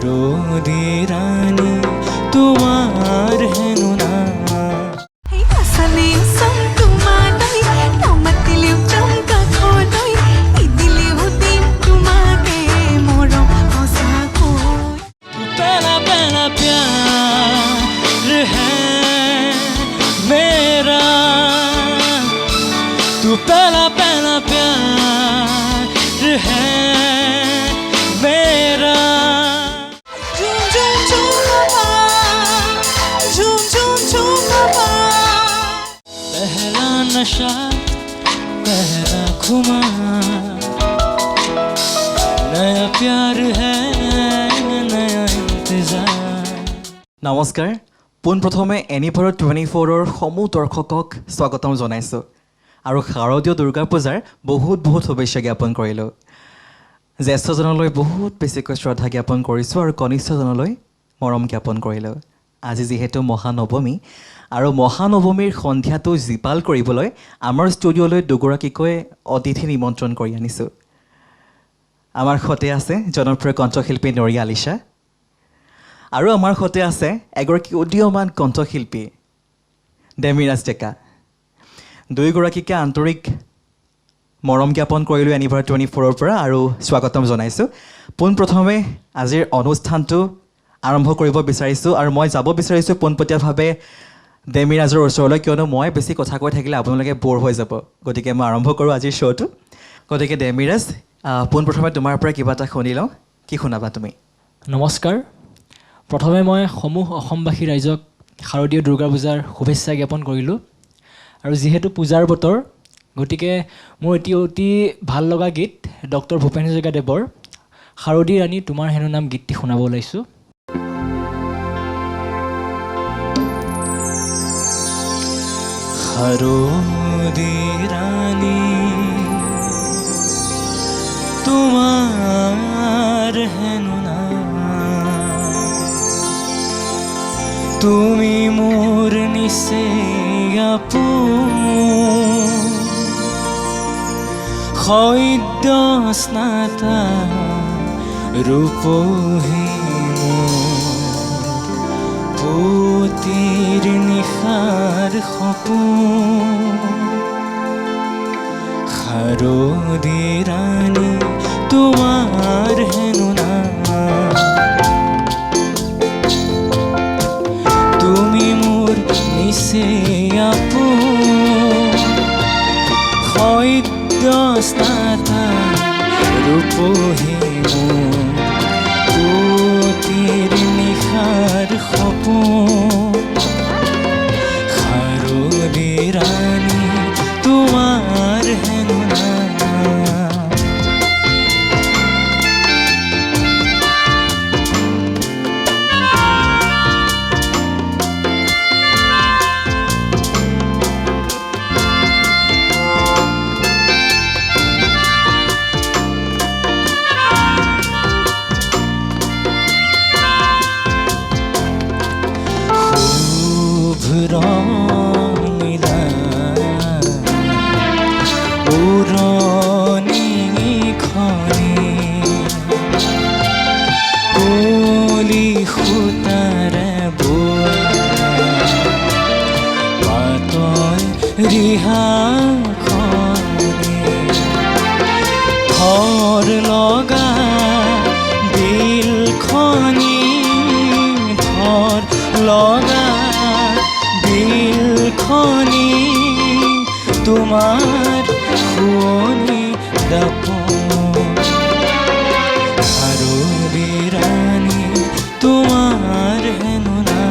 রোদিরানি তোমার হেন না पहला पहला प्यार है मेरा तू पहला पहला प्यार है मेरा पहला नशा पहला खुमार नया प्यार है नया इंतजार নমস্কাৰ পোনপ্ৰথমে এনিভাৰ 24ৰ সমূহ দৰ্শকক স্বাগতম জনাইছোঁ আৰু শাৰদীয় দুৰ্গা পূজাৰ বহুত শুভেচ্ছা জ্ঞাপন কৰিলোঁ জ্যেষ্ঠজনলৈ বহুত বেছিকৈ শ্ৰদ্ধা জ্ঞাপন কৰিছোঁ আৰু কনিষ্ঠজনলৈ মৰম জ্ঞাপন কৰিলোঁ আজি যিহেতু মহানৱমী আৰু মহানৱমীৰ সন্ধিয়াটো জীপাল কৰিবলৈ আমাৰ ষ্টুডিঅ'লৈ দুগৰাকীকৈ অতিথি নিমন্ত্ৰণ কৰি আনিছোঁ আমাৰ সৈতে আছে জনপ্ৰিয় কণ্ঠশিল্পী নৰিয়া আলিশা আৰু আমাৰ সৈতে আছে এগৰাকী উদীয়মান কণ্ঠশিল্পী ডেমিৰাজ ডেকা দুয়োগৰাকীকে আন্তৰিক মৰম জ্ঞাপন কৰিলোঁ এনিভাৰ 24ৰ পৰা আৰু স্বাগতম জনাইছোঁ পোনপ্ৰথমে আজিৰ অনুষ্ঠানটো আৰম্ভ কৰিব বিচাৰিছোঁ আৰু মই যাব বিচাৰিছোঁ পোনপটীয়াভাৱে ডেমিৰাজৰ ওচৰলৈ কিয়নো মই বেছি কথা কৈ থাকিলে আপোনালোকে ব'ৰ হৈ যাব গতিকে মই আৰম্ভ কৰোঁ আজিৰ শ্ব'টো গতিকে ডেমিৰাজ পোনপ্ৰথমে তোমাৰ পৰা কিবা এটা শুনি লওঁ কি শুনাবা তুমি নমস্কাৰ প্ৰথমে মই সমূহ অসমবাসী ৰাইজক শাৰদীয় দুৰ্গা পূজাৰ শুভেচ্ছা জ্ঞাপন কৰিলোঁ আৰু যিহেতু পূজাৰ বতৰ গতিকে মোৰ অতি ভাল লগা গীত ডক্টৰ ভূপেন হাজৰিকাদেৱৰ শাৰদী ৰাণী তোমাৰ হেনো নাম গীতটি শুনাব ওলাইছোঁ শাৰদীৰাণী তোমাৰ হেন না তুমি মোৰ নিচে সদ্য স্নাতা ৰূপহী পুতিৰ নিশাৰ সপোন শাৰদীৰাণী তোমাৰ হেন না তুমি মোৰ নিচে সদ্য স্নাতা ৰূপহী পুতিৰ নিশাৰ সপোন শাৰদীৰাণী তোমাৰ হেন না ৰঙিলা উৰণি খনি কলি সূতাৰে বোৱা পাতল ৰিহাখনি থৰ লগা বিলখনি থৰ লগা খনি তোমাৰ খুনি দাপন শাৰদীৰাণী তোমাৰ হেন না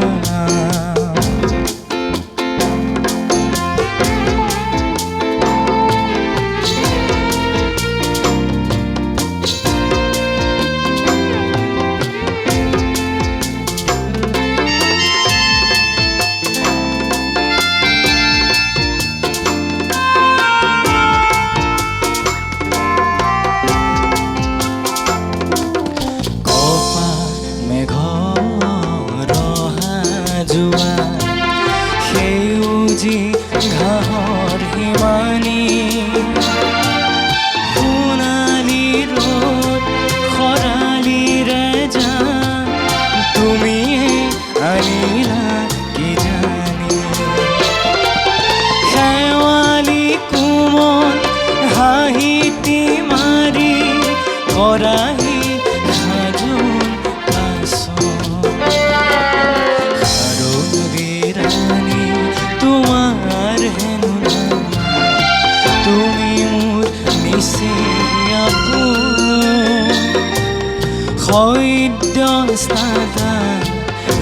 খৈদ্য স্নাদান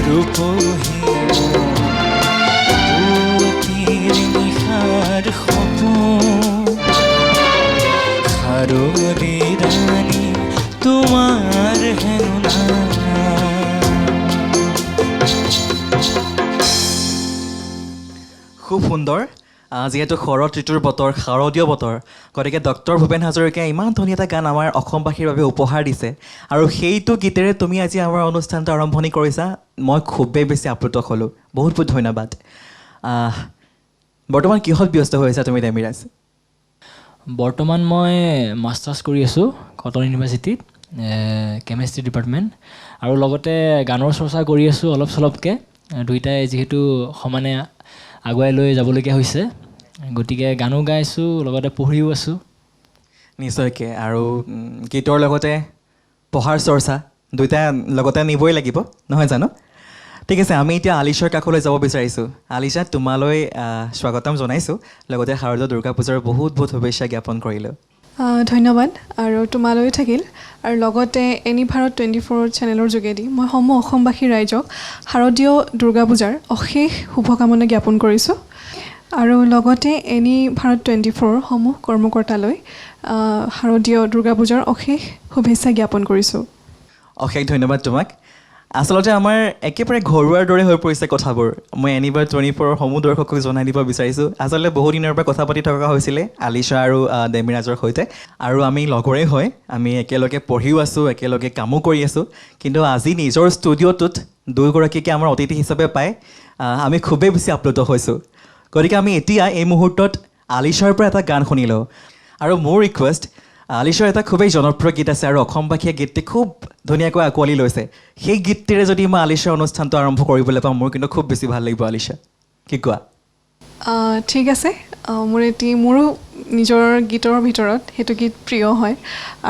ৰূপহীন পুৱতিৰ নিশাৰ সপোন খাৰলি ৰাণী তোমাৰ হেনো নাম খুব সুন্দৰ যিহেতু শৰৎ ঋতুৰ বতৰ শাৰদীয় বতৰ গতিকে ডক্টৰ ভূপেন হাজৰিকাই ইমান ধুনীয়া এটা গান আমাৰ অসমবাসীৰ বাবে উপহাৰ দিছে আৰু সেইটো গীতেৰে তুমি আজি আমাৰ অনুষ্ঠানটো আৰম্ভণি কৰিছা মই খুবেই বেছি আপ্লুত হ'লোঁ বহুত বহুত ধন্যবাদ বৰ্তমান কিহত ব্যস্ত হৈ আছা তুমি ডেমিৰাজ বৰ্তমান মই মাষ্টাৰ্ছ কৰি আছোঁ কটন ইউনিভাৰ্চিটিত কেমেষ্ট্ৰি ডিপাৰ্টমেণ্ট আৰু লগতে গানৰ চৰ্চা কৰি আছোঁ অলপ চলপকৈ দুয়োটাই যিহেতু সমানে আগুৱাই লৈ যাবলগীয়া হৈছে গতিকে গানো গাইছোঁ লগতে পঢ়িও আছোঁ নিশ্চয়কৈ আৰু গীতৰ লগতে পঢ়াৰ চৰ্চা দুয়োটা লগতে নিবই লাগিব নহয় জানো ঠিক আছে আমি এতিয়া আলিছাৰ কাষলৈ যাব বিচাৰিছোঁ আলিছা তোমালৈ স্বাগতম জনাইছোঁ লগতে শাৰদীয় দুৰ্গা পূজাৰ বহুত বহুত শুভেচ্ছা জ্ঞাপন কৰিলোঁ ধন্যবাদ আৰু তোমালৈ থাকিল আৰু লগতে এনি ভাৰত 24 চেনেলৰ যোগেদি মই সমূহ অসমবাসী ৰাইজক শাৰদীয় দুৰ্গা পূজাৰ অশেষ শুভকামনা জ্ঞাপন কৰিছোঁ আৰু লগতে এনি ভাৰত 24 সমূহ কৰ্মকৰ্তালৈ শাৰদীয় দুৰ্গা পূজাৰ অশেষ শুভেচ্ছা জ্ঞাপন কৰিছোঁ অশেষ ধন্যবাদ তোমাক আচলতে আমাৰ একেবাৰে ঘৰুৱাৰ দৰে হৈ পৰিছে কথাবোৰ মই এনিভাৰ 24 সমূহ দৰ্শকক জনাই দিব বিচাৰিছোঁ আচলতে বহু দিনৰ পৰা কথা পাতি থকা হৈছিলে আলিছা আৰু ডেমিৰাজৰ সৈতে আৰু আমি লগৰে হয় আমি একেলগে পঢ়িও আছোঁ একেলগে কামো কৰি আছোঁ কিন্তু আজি নিজৰ ষ্টুডিঅ'টোত দুয়োগৰাকীকে আমাৰ অতিথি হিচাপে পাই আমি খুবেই বেছি আপ্লুত হৈছোঁ গতিকে আমি এতিয়া এই মুহূৰ্তত আলিছাৰ পৰা এটা গান শুনি লওঁ আৰু মোৰ ৰিকুৱেষ্ট আলিছাৰ এটা খুবেই জনপ্ৰিয় গীত আছে আৰু অসমবাসীয়ে গীতটি খুব ধুনীয়াকৈ আঁকোৱালি লৈছে সেই গীতটিৰে যদি মই আলিছাৰ অনুষ্ঠানটো আৰম্ভ কৰিবলৈ পাওঁ মোৰ কিন্তু খুব বেছি ভাল লাগিব আলিছা কি কোৱা ঠিক আছে মোৰো নিজৰ গীতৰ ভিতৰত সেইটো গীত প্ৰিয় হয়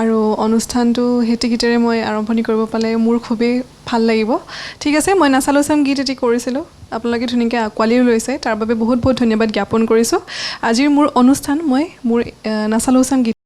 আৰু অনুষ্ঠানটো সেইটো গীতেৰে মই আৰম্ভণি কৰিব পালে মোৰ খুবেই ভাল লাগিব ঠিক আছে মই নাচালো চাম গীত এটি কৰিছিলোঁ আপোনালোকে ধুনীয়াকৈ আঁকোৱালিও লৈছে তাৰ বাবে বহুত বহুত ধন্যবাদ জ্ঞাপন কৰিছোঁ আজিৰ মোৰ অনুষ্ঠান মই মোৰ নাচালো চাম গীত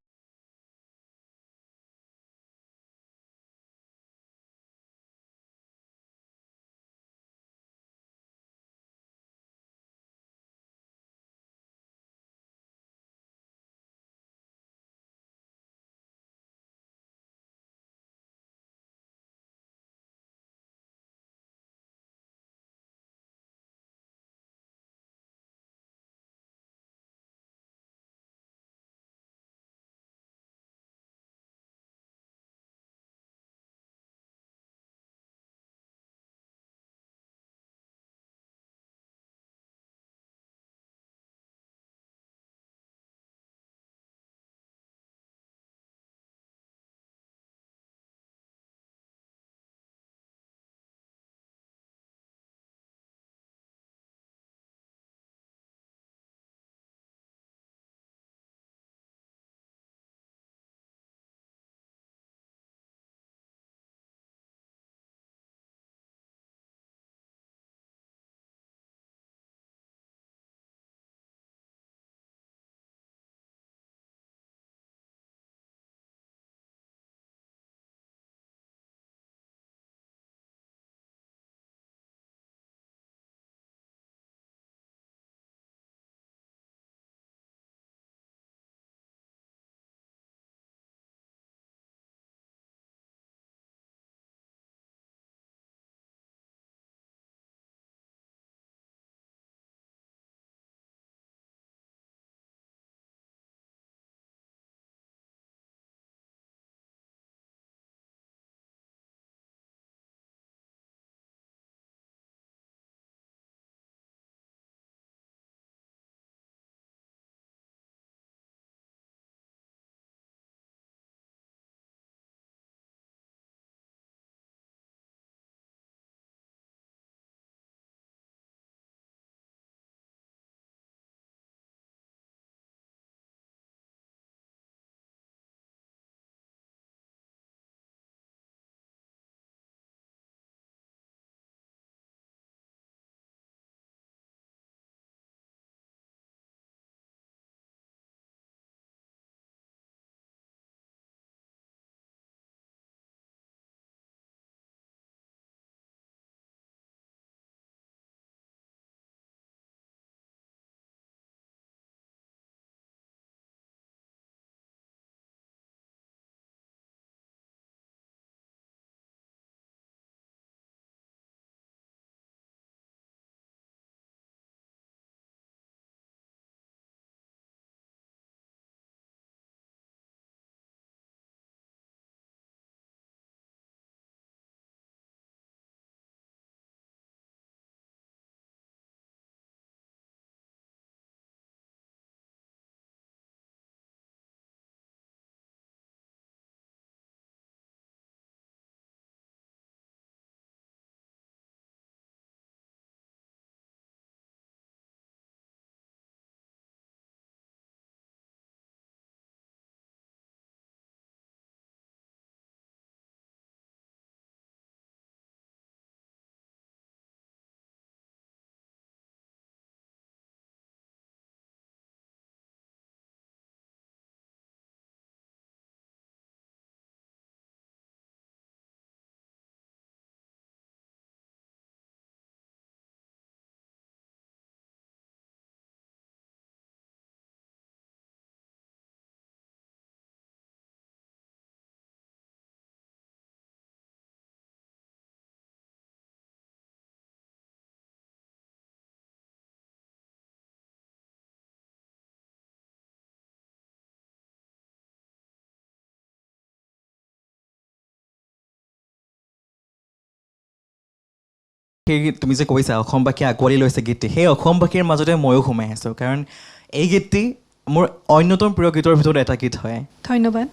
সেই তুমি যে কৈছা অসমবাসীয়ে আঁকোৱালি লৈছে গীতটি সেই অসমবাসীৰ মাজতে ময়ো সোমাই আছোঁ কাৰণ এই গীতটি মোৰ অন্যতম প্ৰিয় গীতৰ ভিতৰত এটা গীত হয় ধন্যবাদ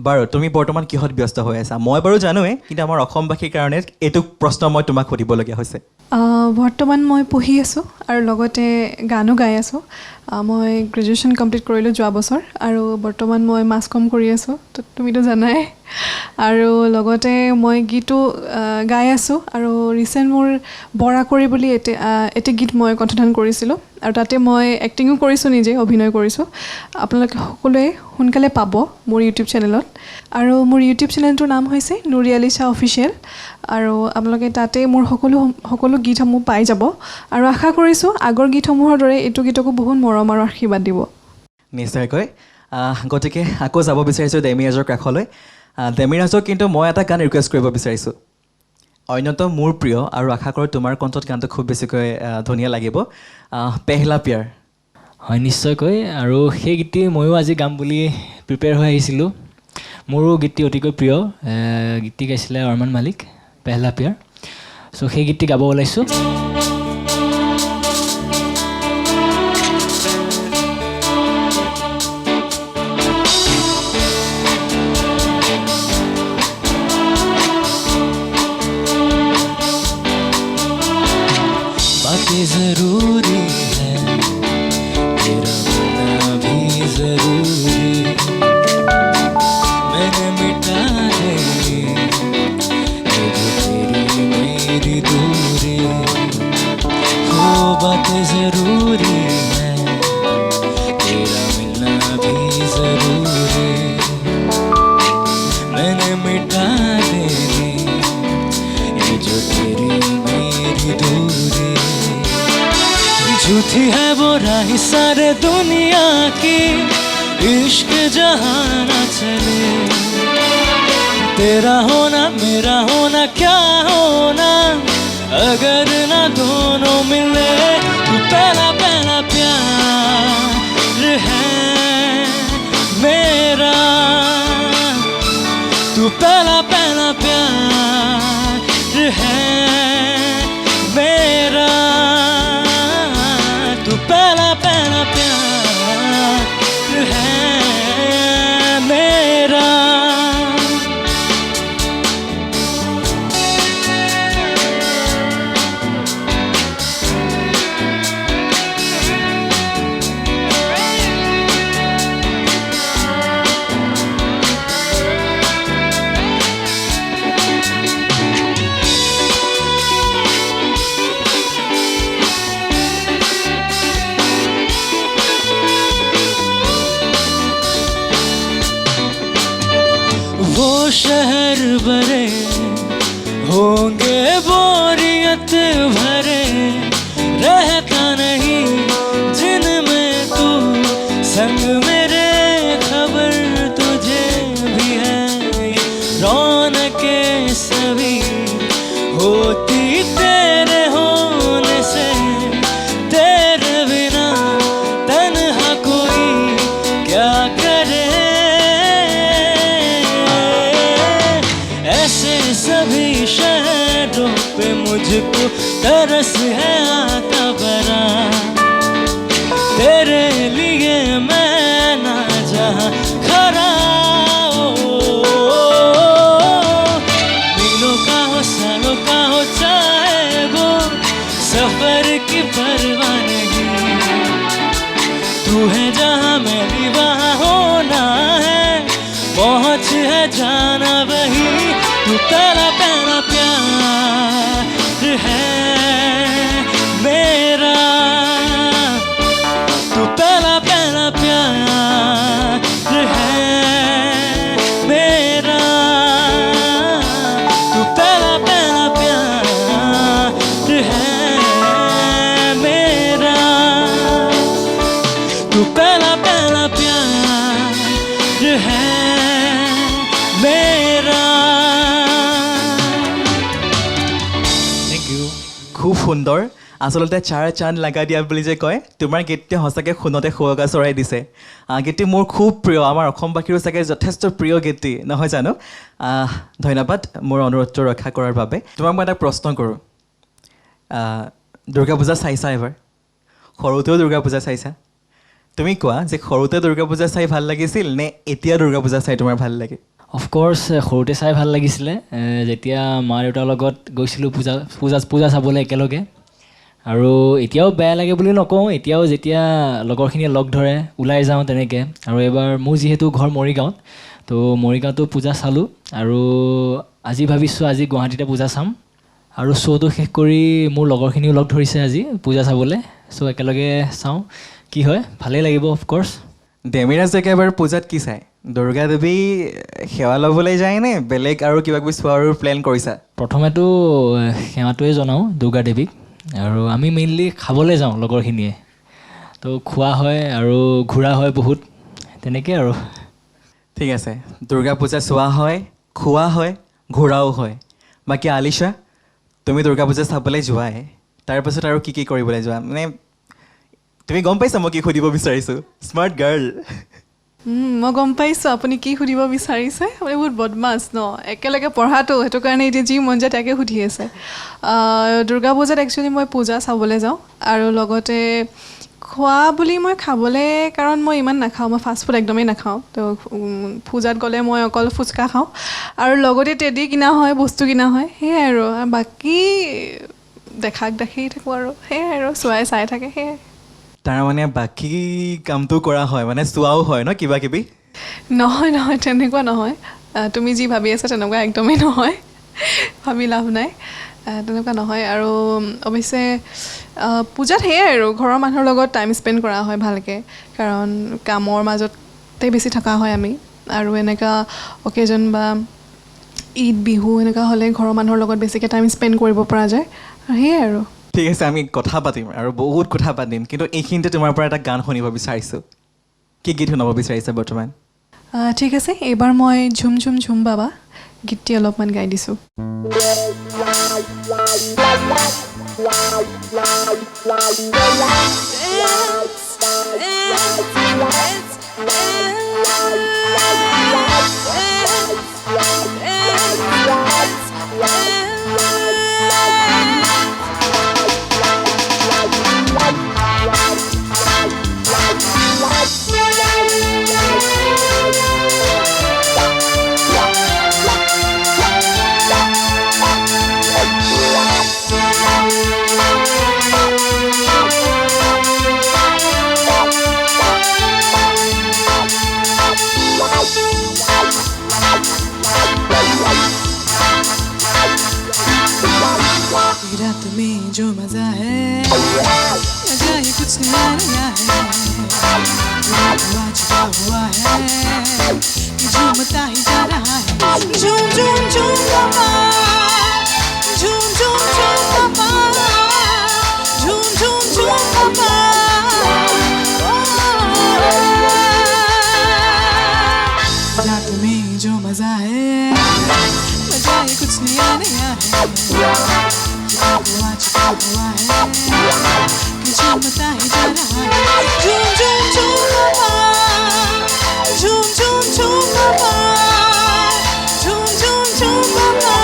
বাৰু তুমি বৰ্তমান কিহত ব্যস্ত হৈ আছা মই বাৰু জানোৱেই কিন্তু আমাৰ অসমবাসীৰ কাৰণে এইটো প্ৰশ্ন মই তোমাক সুধিবলগীয়া হৈছে বৰ্তমান মই পঢ়ি আছোঁ আৰু লগতে গানো গাই আছোঁ মই গ্ৰেজুৱেশ্যন কমপ্লিট কৰিলোঁ যোৱা বছৰ আৰু বৰ্তমান মই মাছ কম কৰি আছোঁ তুমিতো জানাই আৰু লগতে মই গীতো গাই আছোঁ আৰু ৰিচেণ্ট মোৰ বৰা কৰি বুলি এটি গীত মই কণ্ঠদান কৰিছিলোঁ আৰু তাতে মই এক্টিঙো কৰিছোঁ নিজে অভিনয় কৰিছোঁ আপোনালোকে সকলোৱে সোনকালে পাব মোৰ ইউটিউব চেনেলত আৰু মোৰ ইউটিউব চেনেলটোৰ নাম হৈছে নুৰিয়ালি শ্বাহ অফিচিয়েল আৰু আপোনালোকে তাতে মোৰ সকলো গীতসমূহ পাই যাব আৰু আশা কৰিছোঁ আগৰ গীতসমূহৰ দৰে এইটো গীতকো বহুত মৰম আৰু আশীৰ্বাদ দিব নিশ্চয়কৈ গতিকে আকৌ যাব বিচাৰিছোঁ ডেমিৰাজৰ কাষলৈ ডেমিৰাজক কিন্তু মই এটা গান ৰিকুৱেষ্ট কৰিব বিচাৰিছোঁ অন্যতম মোৰ প্ৰিয় আৰু আশা কৰোঁ তোমাৰ কণ্ঠত গানটো খুব বেছিকৈ ধুনীয়া লাগিব পেহলা প্যাৰ হয় নিশ্চয়কৈ আৰু সেই গীতটি ময়ো আজি গাম বুলি প্ৰিপেয়াৰ হৈ আহিছিলোঁ মোৰো গীতটি অতিকৈ প্ৰিয় গীতটি গাইছিলে অৰমান মালিক পেহলা প্যাৰ চ' সেই গীতটি গাব ওলাইছোঁ बातें जरूरी है तेरा मिलना भी जरूरी मैंने मिटा दे ये जो तेरी मेरी दूरी हो बातें जरूरी है तेरा मिलना भी जरूरी मैंने मिटा दे ये जो तेरी मेरी दूरी झूठी है वो राही सारे दुनिया की इश्क जहाँ न चले तेरा होना मेरा होना क्या होना अगर ना दोनों मिले तू पहला पहला प्यार है मेरा तू पहला पहला प्यार है मेरा तू पहला पहला प्यार है मेरा वो शहर भरे होंगे बोरियत भरे रहता नहीं जिनमें तू संग मेरे खबर तुझे भी है रौनके सभी होती तेरे होने से तेरे बिना तन्हा कोई क्या करे ऐसे सभी शहरों पे मुझको तरस है आता बरा तेरे लिए मैं ना जहाँ खड़ा मीलों का हो सालों का हो चाहे वो सफर की परवाह नहीं तू है जहाँ मैं भी वहाँ होना है पहुँच है जाना वही तू पहला पहला प्यार है मेरा तू पहला पहला प्यार है मेरा तू पहला पहला प्यार है मेरा तू पहला पहला प्यार है मेरा থেংক ইউ খুব সুন্দৰ আচলতে চাৰ চান্দ লাগা দিয়া বুলি যে কয় তোমাৰ গীতটি সঁচাকৈ শুনতে শুৱগা চৰাই দিছে গীতটি মোৰ খুব প্ৰিয় আমাৰ অসমবাসীৰো চাগে যথেষ্ট প্ৰিয় গীতটি নহয় জানো ধন্যবাদ মোৰ অনুৰোধটো ৰক্ষা কৰাৰ বাবে তোমাক মই এটা প্ৰশ্ন কৰোঁ দুৰ্গা পূজা চাইছা এবাৰ সৰুতেও দুৰ্গা পূজা চাইছা তুমি কোৱা যে সৰুতে দুৰ্গা পূজা চাই ভাল লাগিছিল নে এতিয়া দুৰ্গা পূজা চাই তোমাৰ ভাল লাগে অফক'ৰ্ছ সৰুতে চাই ভাল লাগিছিলে যেতিয়া মা দেউতাৰ লগত গৈছিলোঁ পূজা চাবলৈ একেলগে আৰু এতিয়াও বেয়া লাগে বুলি নকওঁ এতিয়াও যেতিয়া লগৰখিনিয়ে লগ ধৰে ওলাই যাওঁ তেনেকৈ আৰু এবাৰ মোৰ যিহেতু ঘৰ মৰিগাঁৱত তো মৰিগাঁৱতো পূজা চালোঁ আৰু আজি ভাবিছোঁ আজি গুৱাহাটীতে পূজা চাম আৰু শ্ব'টো শেষ কৰি মোৰ লগৰখিনিও লগ ধৰিছে আজি পূজা চাবলৈ চ' একেলগে চাওঁ কি হয় ভালেই লাগিব অফক'ৰ্ছ ডেমিৰাজ একেবাৰে পূজাত কি চাই দুৰ্গা দেৱী সেৱা ল'বলৈ যায় নে বেলেগ আৰু কিবা কিবি চোৱাৰ প্লেন কৰিছা প্ৰথমেতো সেৱাটোৱে জনাওঁ দুৰ্গা দেৱীক আৰু আমি মেইনলি খাবলৈ যাওঁ লগৰখিনিয়ে তো খোৱা হয় আৰু ঘূৰা হয় বহুত তেনেকৈ আৰু ঠিক আছে দুৰ্গা পূজা চোৱা হয় খোৱা হয় ঘূৰাও হয় বাকী আলিছা তুমি দুৰ্গা পূজা চাবলৈ যোৱাই তাৰপাছত আৰু কি কৰিবলৈ যোৱা মানে তুমি গম পাইছা মই কি সুধিব বিচাৰিছোঁ স্মাৰ্ট গাৰ্ল মই গম পাইছোঁ আপুনি কি সুধিব বিচাৰিছে আপুনি বহুত বদমাছ ন একেলগে পঢ়াটো সেইটো কাৰণে এতিয়া যি মন যায় তাকে সুধি আছে দুৰ্গা পূজাত একচুৱেলি মই পূজা চাবলৈ যাওঁ আৰু লগতে খোৱা বুলি মই খাবলৈ কাৰণ মই ইমান নাখাওঁ মই ফাষ্ট ফুড একদমেই নাখাওঁ তো পূজাত গ'লে মই অকল ফুচকা খাওঁ আৰু লগতে টেডি কিনা হয় বস্তু কিনা হয় সেয়াই আৰু বাকী দেখাক দেখি থাকোঁ আৰু সেয়াই আৰু চোৱাই চাই থাকে সেয়াই তাৰমানে বাকী কামটো কৰা হয় মানে চোৱাও হয় ন কিবা কিবি নহয় নহয় তেনেকুৱা নহয় তুমি যি ভাবি আছা তেনেকুৱা একদমেই নহয় ভাবি লাভ নাই তেনেকুৱা নহয় আৰু অৱশ্যে পূজাত সেয়াই আৰু ঘৰৰ মানুহৰ লগত টাইম স্পেণ্ড কৰা হয় ভালকৈ কাৰণ কামৰ মাজতে বেছি থকা হয় আমি আৰু এনেকুৱা অকেজন বা ঈদ বিহু এনেকুৱা হ'লে ঘৰৰ মানুহৰ লগত বেছিকৈ টাইম স্পেণ্ড কৰিব পৰা যায় আৰু সেয়াই আৰু ঠিক আছে আমি কথা পাতিম আৰু বহুত কথা পাতিম কিন্তু এইখিনিতে তোমাৰ পৰা এটা গান শুনিব বিচাৰিছোঁ কি গীত শুনাব বিচাৰিছা বৰ্তমান ঠিক আছে এইবাৰ মই ঝুম ঝুম ঝুম বাবা গীতটি অলপমান গাই দিছোঁ रात में जो मजा है मजा ही कुछ नया है हुआ छुपा हुआ है कि झूमता ही जा रहा है झूम झूम झूम बाबा झूम झूम झूम बाबा झूम झूम झूम बाबा रात में जो मजा है मजा ही कुछ नया नया है हुआ छुपा हुआ है कि झूमता ही जा रहा है झूम झूम झूम बाबा झूम झूम झूम बाबा झूम झूम झूम बाबा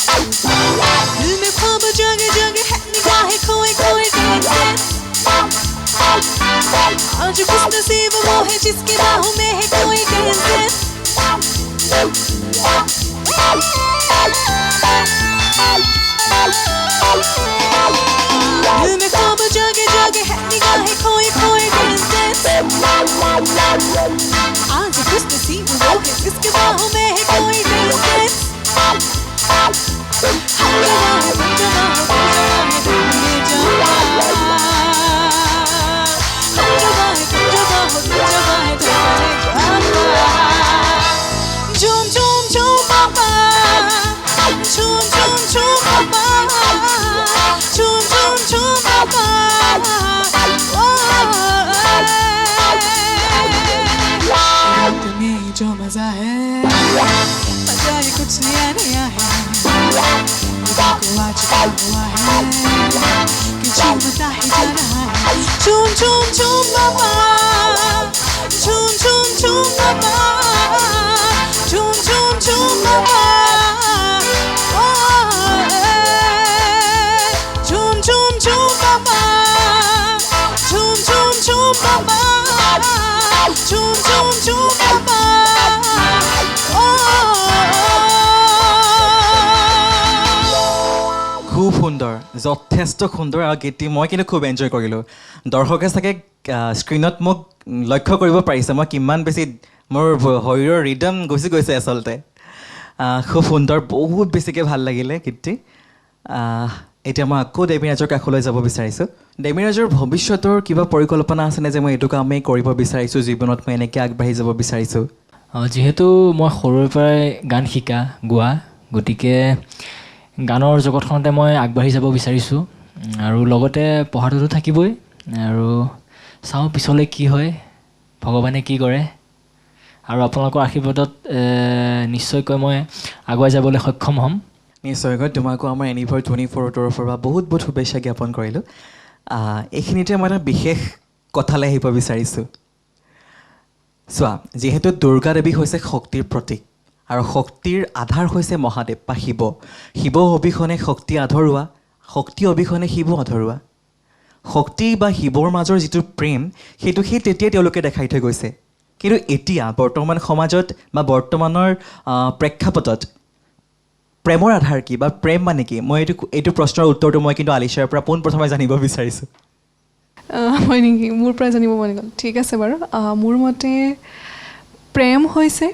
दिल में ख्वाब जगे जगे है निगाहें खोए खोए आज खुश नसीब वो है जिसकी बाहों में है कोई टेंशन दिल में ख्वाब जगे जगे है निगाहें खोए खोए टेंशन आज खुश नसीब वो है जिसकी बाहों में है कोई टेंशन हम जवां है तुम जवां हो तुम ये जवां हम जवां है तुम जवां हो तुम जवां है झूम झूम झूम बाबा झूम झूम झूम मजा ये कुछ नया नया है दिल को आ चुका हुआ है कि झूमता ही जा रहा है झूम झूम झूम बाबा झूम झूम झूम बाबा झूम झूम झूम बाबा झूम झूम झूम बाबा झूम झूम झूम बाबा झूम झूम झूम बाबा খুব সুন্দৰ যথেষ্ট সুন্দৰ আৰু গীতটি মই কিন্তু খুব এনজয় কৰিলোঁ দৰ্শকে চাগে স্ক্ৰীণত মোক লক্ষ্য কৰিব পাৰিছে মই কিমান বেছি মোৰ শৰীৰৰ ৰিদম গুচি গৈছে আচলতে খুব সুন্দৰ বহুত বেছিকৈ ভাল লাগিলে গীতটি এতিয়া মই আকৌ দেৱীৰাজৰ কাষলৈ যাব বিচাৰিছোঁ দেৱীৰাজৰ ভৱিষ্যতৰ কিবা পৰিকল্পনা আছেনে যে মই এইটো কামেই কৰিব বিচাৰিছোঁ জীৱনত মই এনেকৈ আগবাঢ়ি যাব বিচাৰিছোঁ যিহেতু মই সৰুৰে পৰাই গান শিকা গোৱা গতিকে গানৰ জগতখনতে মই আগবাঢ়ি যাব বিচাৰিছোঁ আৰু লগতে পঢ়াটোতো থাকিবই আৰু চাওঁ পিছলৈ কি হয় ভগৱানে কি কৰে আৰু আপোনালোকৰ আশীৰ্বাদত নিশ্চয়কৈ মই আগুৱাই যাবলৈ সক্ষম হ'ম নিশ্চয়কৈ তোমাকো আমাৰ এনিভাৰ 24ৰ তৰফৰ পৰা বহুত বহুত শুভেচ্ছা জ্ঞাপন কৰিলোঁ এইখিনিতে মই এটা বিশেষ কথালৈ আহিব বিচাৰিছোঁ চোৱা যিহেতু দুৰ্গা দেৱী হৈছে শক্তিৰ প্ৰতীক আৰু শক্তিৰ আধাৰ হৈছে মহাদেৱ বা শিৱ শিৱ অবিহনে শক্তি আধৰুৱা শক্তি অবিহনে শিৱ আধৰুৱা শক্তি বা শিৱৰ মাজৰ যিটো প্ৰেম সেইটো সেই তেতিয়াই তেওঁলোকে দেখাই থৈ গৈছে কিন্তু এতিয়া বৰ্তমান সমাজত বা বৰ্তমানৰ প্ৰেক্ষাপটত প্ৰেমৰ আধাৰ কি বা প্ৰেম মানে কি মই এইটো প্ৰশ্নৰ উত্তৰটো মই কিন্তু আলিছাৰ পৰা পোনপ্ৰথমে জানিব বিচাৰিছোঁ হয় নেকি মোৰ পৰা জানিব মন গ'ল ঠিক আছে বাৰু মোৰ মতে প্ৰেম হৈছে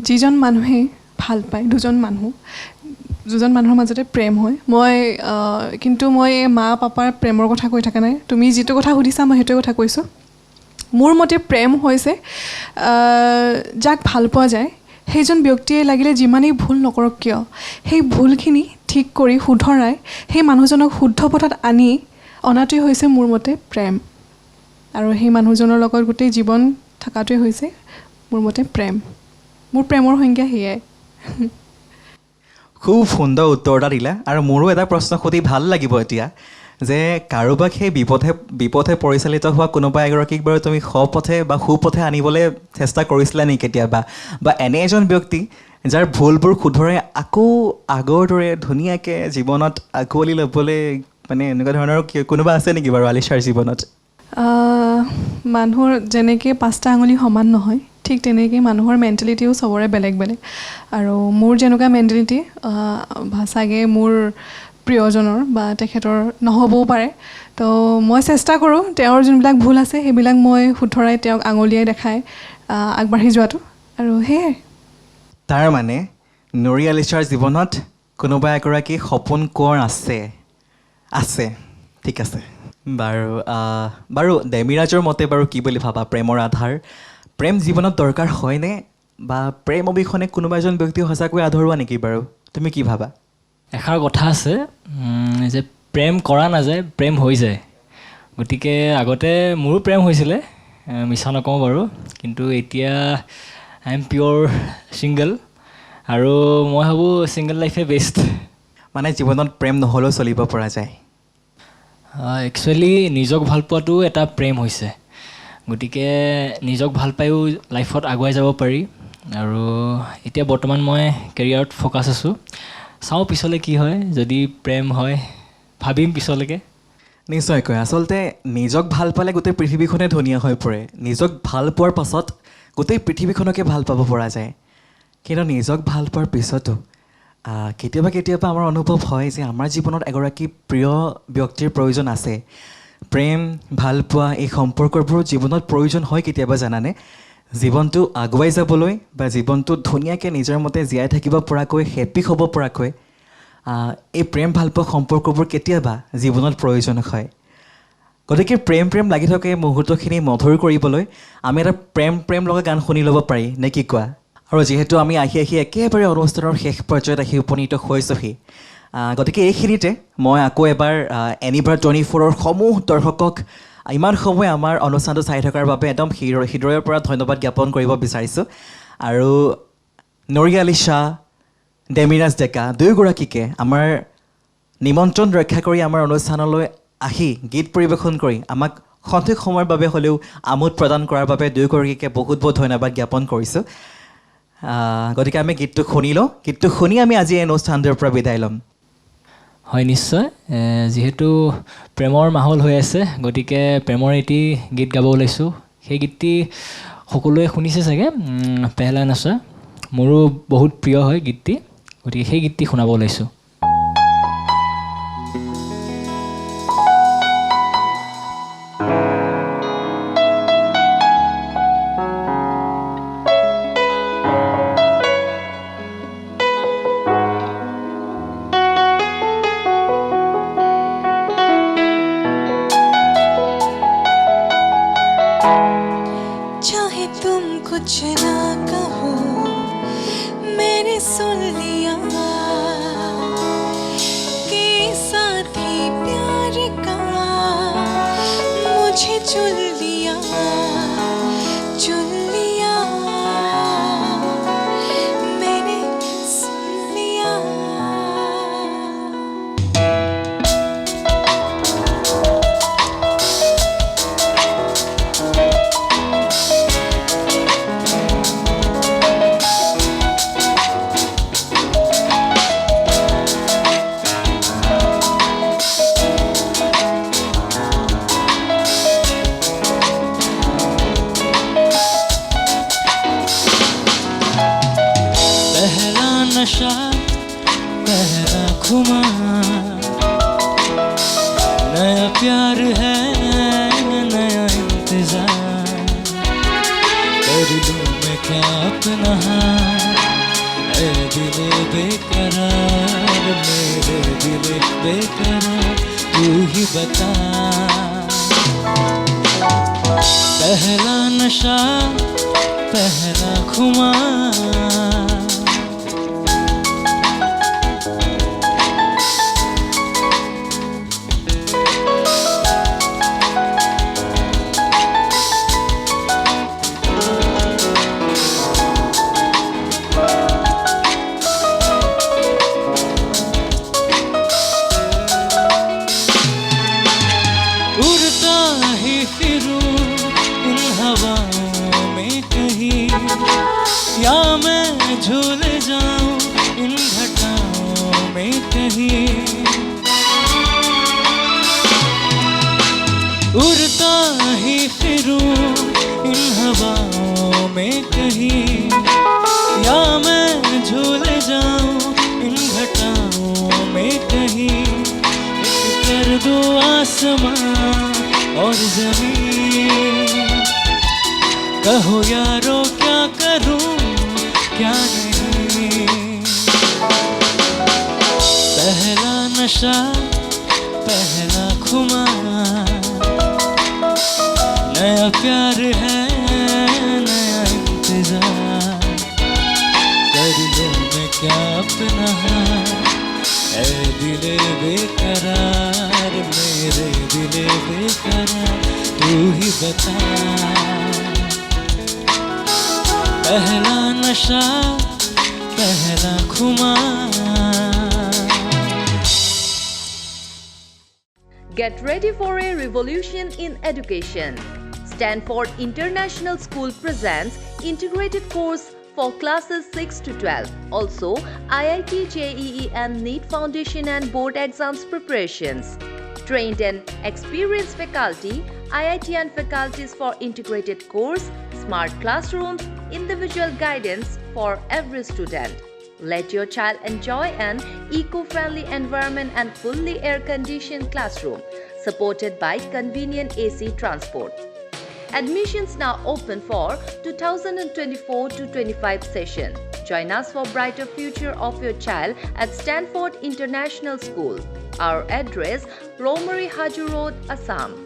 যিজন মানুহে ভাল পায় দুজন মানুহৰ মাজতে প্ৰেম হয় কিন্তু মই মা পাপাৰ প্ৰেমৰ কথা কৈ থকা নাই তুমি যিটো কথা সুধিছা মই সেইটোৱে কথা কৈছোঁ মোৰ মতে প্ৰেম হৈছে যাক ভাল পোৱা যায় সেইজন ব্যক্তিয়ে লাগিলে যিমানেই ভুল নকৰক কিয় সেই ভুলখিনি ঠিক কৰি শুধৰাই সেই মানুহজনক শুদ্ধ পথত অনাটোৱে হৈছে মোৰ মতে প্ৰেম আৰু সেই মানুহজনৰ লগত গোটেই জীৱন থকাটোৱে হৈছে মোৰ মতে প্ৰেম মোৰ প্ৰেমৰ সংজ্ঞা সেয়াই খুব সুন্দৰ উত্তৰ এটা দিলা আৰু মোৰো এটা প্ৰশ্ন সুধি ভাল লাগিব এতিয়া যে কাৰোবাক সেই বিপথে পৰিচালিত হোৱা কোনোবা এগৰাকীক বাৰু তুমি সপথে বা সুপথে আনিবলৈ চেষ্টা কৰিছিলা নেকি কেতিয়াবা বা এনে এজন ব্যক্তি যাৰ ভুলবোৰ শুধৰাই আকৌ আগৰ দৰে ধুনীয়াকৈ জীৱনত আঁকোৱালি ল'বলৈ মানে এনেকুৱা ধৰণৰ কোনোবা আছে নেকি বাৰু আলিছাৰ জীৱনত মানুহৰ যেনেকৈ 5টা আঙুলি সমান নহয় ঠিক তেনেকৈ মানুহৰ মেণ্টেলিটিও চবৰে বেলেগ বেলেগ আৰু মোৰ যেনেকুৱা মেণ্টেলিটি চাগে মোৰ প্ৰিয়জনৰ বা তেখেতৰ নহ'বও পাৰে তো মই চেষ্টা কৰোঁ তেওঁৰ যোনবিলাক ভুল আছে সেইবিলাক মই শুধৰাই তেওঁক আঙুলিয়াই দেখাই আগবাঢ়ি যোৱাটো আৰু সেয়াই তাৰ মানে নুৰি আলিছাৰ জীৱনত কোনোবা এগৰাকী সপোন কোঁৱৰ আছে ঠিক আছে বাৰু দেৱীৰাজৰ মতে বাৰু কি বুলি ভাবা প্ৰেমৰ আধাৰ প্ৰেম জীৱনত দৰকাৰ হয়নে বা প্ৰেম অবিহনে কোনোবা এজন ব্যক্তি সঁচাকৈ আধৰুৱা নেকি বাৰু তুমি কি ভাবা এষাৰ কথা আছে যে প্ৰেম কৰা নাযায় প্ৰেম হৈ যায় গতিকে আগতে মোৰো প্ৰেম হৈছিলে মিছা নকওঁ বাৰু কিন্তু এতিয়া আই এম পিয়'ৰ ছিংগল আৰু মই ভাবোঁ ছিংগল লাইফে বেষ্ট মানে জীৱনত প্ৰেম নহ'লেও চলিব পৰা যায় একচুৱেলি নিজক ভাল পোৱাটো এটা প্ৰেম হৈছে গতিকে নিজক ভাল পায়ো লাইফত আগুৱাই যাব পাৰি আৰু এতিয়া বৰ্তমান মই কেৰিয়াৰত ফ'কাছ আছোঁ চাওঁ পিছলৈ কি হয় যদি প্ৰেম হয় ভাবিম পিছলৈকে নিশ্চয়কৈ আচলতে নিজক ভাল পালে গোটেই পৃথিৱীখনে ধুনীয়া হৈ পৰে নিজক ভাল পোৱাৰ পাছত গোটেই পৃথিৱীখনকে ভাল পাব পৰা যায় কিন্তু নিজক ভাল পোৱাৰ পিছতো কেতিয়াবা আমাৰ অনুভৱ হয় যে আমাৰ জীৱনত এগৰাকী প্ৰিয় ব্যক্তিৰ প্ৰয়োজন আছে প্ৰেম ভাল পোৱা এই সম্পৰ্কবোৰ জীৱনত প্ৰয়োজন হয় কেতিয়াবা জানানে জীৱনটো আগুৱাই যাবলৈ বা জীৱনটো ধুনীয়াকৈ নিজৰ মতে জীয়াই থাকিব পৰাকৈ হেপী হ'ব পৰাকৈ এই প্ৰেম ভাল পোৱা সম্পৰ্কবোৰ কেতিয়াবা জীৱনত প্ৰয়োজন হয় গতিকে প্ৰেম লাগি থকা এই মুহূৰ্তখিনি মধুৰ কৰিবলৈ আমি এটা প্ৰেম লগা গান শুনি ল'ব পাৰি নে কি কোৱা আৰু যিহেতু আমি আহি একেবাৰে অনুষ্ঠানৰ শেষ পৰ্যায়ত আহি উপনীত হৈছোঁহি গতিকে এইখিনিতে মই আকৌ এবাৰ এনিভাৰ 24ৰ সমূহ দৰ্শকক ইমান সময় আমাৰ অনুষ্ঠানটো চাই থকাৰ বাবে একদম হৃদয়ৰ পৰা ধন্যবাদ জ্ঞাপন কৰিব বিচাৰিছোঁ আৰু নৰিয়ালিশা ডেমিৰাজ ডেকা দুয়োগৰাকীকে আমাৰ নিমন্ত্ৰণ ৰক্ষা কৰি আমাৰ অনুষ্ঠানলৈ আহি গীত পৰিৱেশন কৰি আমাক সঠিক সময়ৰ বাবে হ'লেও আমোদ প্ৰদান কৰাৰ বাবে দুয়োগৰাকীকে বহুত বহুত ধন্যবাদ জ্ঞাপন কৰিছোঁ গতিকে আমি গীতটো শুনি লওঁ গীতটো শুনি আমি আজি এই অনুষ্ঠানটোৰ পৰা বিদায় ল'ম হয় নিশ্চয় যিহেতু প্ৰেমৰ মাহল হৈ আছে গতিকে প্ৰেমৰ এটি গীত গাব ওলাইছোঁ সেই গীতটি সকলোৱে শুনিছে চাগে পেহলা নচা মোৰো বহুত প্ৰিয় হয় গীতটি গতিকে সেই গীতটি শুনাব ওলাইছোঁ चाहे तुम कुछ ना कहो मैंने सुन लिया कि साथी प्यार का मुझे चुन लिया मैंने सुन लिया पहला नशा पहला खुमार नया प्यार है नया इंतजार कर लूं मैं क्या अपना ऐ दिल बेकरार मेरे दिल बेकरार तू ही बता पहला नशा पहला खुमार उड़ता ही फिरूं इन हवाओं में कहीं या मैं झूल जाऊं इन घटाओं में कहीं उड़ता ही फिरूं इन हवाओं में कहीं या मैं झूल जाऊं इन घटाओं में कहीं कर दो आसमां और जमीन कहो यारो क्या करूं क्या नहीं पहला नशा पहला खुमार नया प्यार है नया इंतजार कर लो मैं क्या अपना ऐ दिल बेकरार मेरे दिल बेकरार तू ही बता पहला नशा पहला खुमार Get ready for a revolution in education. Stanford International School presents integrated course for classes 6 to 12. Also, IIT, JEE and NEET Foundation and Board exams preparations. Trained and experienced faculty, IIT and faculties for integrated course, smart classrooms, individual guidance for every student. Let your child enjoy an eco-friendly environment and fully air-conditioned classroom, supported by convenient AC transport. Admissions now open for 2024-25 session. Join us for brighter future of your child at Stanford International School. Our address, Romari Haju Road, Assam.